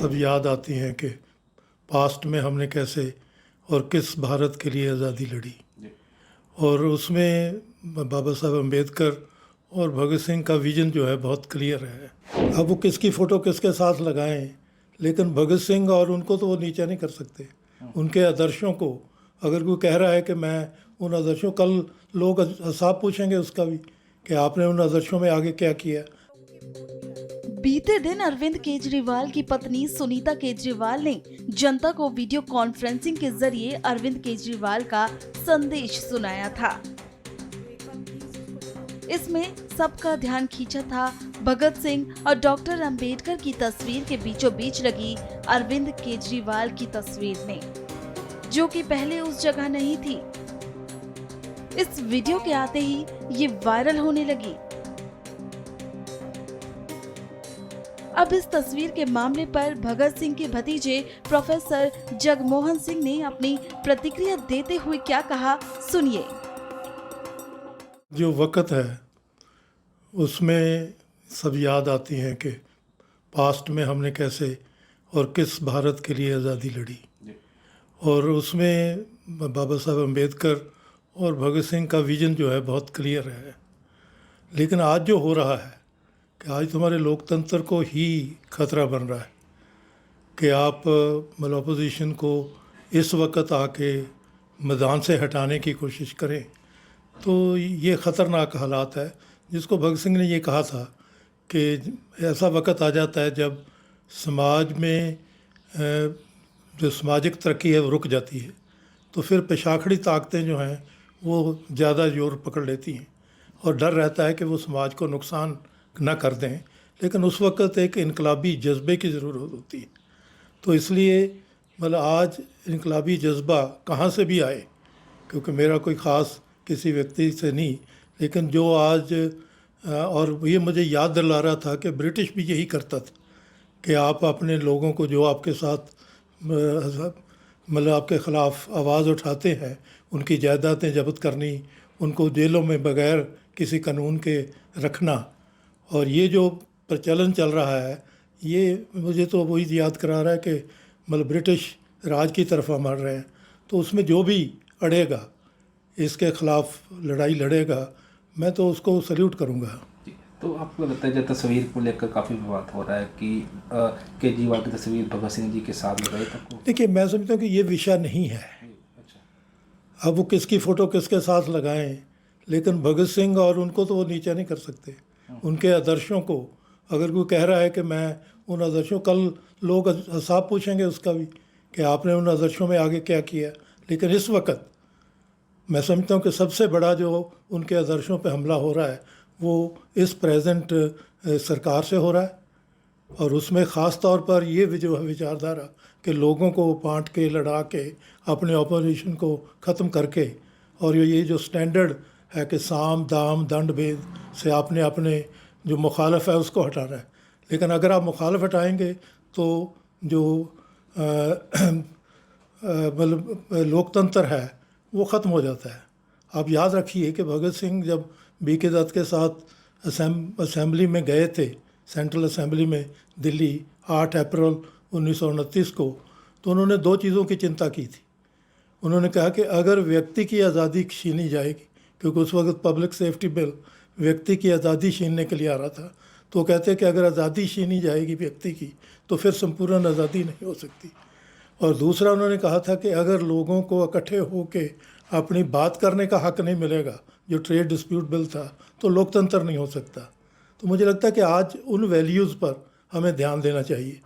सब याद आती हैं कि पास्ट में हमने कैसे और किस भारत के लिए आज़ादी लड़ी। और उसमें बाबा साहब अम्बेडकर और भगत सिंह का विजन जो है बहुत क्लियर है। अब वो किसकी फ़ोटो किसके साथ लगाएं, लेकिन भगत सिंह और उनको तो वो नीचा नहीं कर सकते। उनके आदर्शों को अगर कोई कह रहा है कि मैं उन आदर्शों, कल लोग साहब पूछेंगे उसका भी कि आपने उन आदर्शों में आगे क्या किया। बीते दिन अरविंद केजरीवाल की पत्नी सुनीता केजरीवाल ने जनता को वीडियो कॉन्फ्रेंसिंग के जरिए अरविंद केजरीवाल का संदेश सुनाया था। इसमें सबका ध्यान खींचा था भगत सिंह और डॉक्टर अंबेडकर की तस्वीर के बीचों बीच लगी अरविंद केजरीवाल की तस्वीर ने, जो कि पहले उस जगह नहीं थी। इस वीडियो के आते ही ये वायरल होने लगी। अब इस तस्वीर के मामले पर भगत सिंह के भतीजे प्रोफेसर जगमोहन सिंह ने अपनी प्रतिक्रिया देते हुए क्या कहा, सुनिए। जो वक़्त है उसमें सब याद आती हैं कि पास्ट में हमने कैसे और किस भारत के लिए आज़ादी लड़ी। और उसमें बाबा साहब अम्बेडकर और भगत सिंह का विजन जो है बहुत क्लियर है। लेकिन आज जो हो रहा है कि आज तुम्हारे लोकतंत्र को ही खतरा बन रहा है कि आप मतलब अपोजिशन को इस वक्त आके मैदान से हटाने की कोशिश करें, तो ये ख़तरनाक हालात है। जिसको भगत सिंह ने ये कहा था कि ऐसा वक्त आ जाता है जब समाज में जो सामाजिक तरक्की है वो रुक जाती है, तो फिर पेशाखड़ी ताकतें जो हैं वो ज़्यादा जोर पकड़ लेती हैं और डर रहता है कि वो समाज को नुकसान ना कर दें। लेकिन उस वक्त एक इनकलाबी जज्बे की ज़रूरत होती है। तो इसलिए मतलब आज इनकलाबी जज्बा कहाँ से भी आए, क्योंकि मेरा कोई ख़ास किसी व्यक्ति से नहीं, लेकिन जो आज और ये मुझे याद दिला रहा था कि ब्रिटिश भी यही करता था कि आप अपने लोगों को जो आपके साथ मतलब आपके ख़िलाफ़ आवाज़ उठाते हैं उनकी जायदादें जब्त करनी, उनको जेलों में बगैर किसी कानून के रखना। और ये जो प्रचलन चल रहा है ये मुझे तो वही याद करा रहा है कि मतलब ब्रिटिश राज की तरफ हम बढ़ रहे हैं। तो उसमें जो भी अड़ेगा, इसके ख़िलाफ़ लड़ाई लड़ेगा, मैं तो उसको सल्यूट करूँगा। तो आपको लगता है जब तस्वीर को लेकर काफ़ी विवाद हो रहा है कि केजरीवाल की तस्वीर भगत सिंह जी के साथ लगाई, तो देखिए मैं समझता हूँ कि ये विषय नहीं है। अच्छा, अब वो किसकी फ़ोटो किसके साथ लगाएं, लेकिन भगत सिंह और उनको तो वो नीचा नहीं कर सकते। उनके आदर्शों को अगर कोई कह रहा है कि मैं उन आदर्शों, कल लोग साहब पूछेंगे उसका भी कि आपने उन आदर्शों में आगे क्या किया। लेकिन इस वक्त मैं समझता हूँ कि सबसे बड़ा जो उनके आदर्शों पे हमला हो रहा है वो इस प्रेजेंट सरकार से हो रहा है। और उसमें ख़ास तौर पर ये जो है विचारधारा कि लोगों को बांट के लड़ा के अपने ऑपोजिशन को ख़त्म करके, और ये जो स्टैंडर्ड है कि साम दाम दंड भेद से आपने अपने जो मुखालफ है उसको हटाना है। लेकिन अगर आप मुखालफ हटाएंगे तो जो मतलब लोकतंत्र है वो ख़त्म हो जाता है। आप याद रखिए कि भगत सिंह जब बीके दत्त के साथ असेंबली में गए थे, सेंट्रल असेंबली में दिल्ली 8 अप्रैल 1929 को, तो उन्होंने दो चीज़ों की चिंता की थी। उन्होंने कहा कि अगर व्यक्ति की आज़ादी छीनी जाएगी, क्योंकि उस वक्त पब्लिक सेफ्टी बिल व्यक्ति की आज़ादी छीनने के लिए आ रहा था, तो वो कहते कि अगर आज़ादी छीनी जाएगी व्यक्ति की तो फिर संपूर्ण आज़ादी नहीं हो सकती। और दूसरा उन्होंने कहा था कि अगर लोगों को इकट्ठे होकर अपनी बात करने का हक़ नहीं मिलेगा, जो ट्रेड डिस्प्यूट बिल था, तो लोकतंत्र नहीं हो सकता। तो मुझे लगता है कि आज उन वैल्यूज़ पर हमें ध्यान देना चाहिए।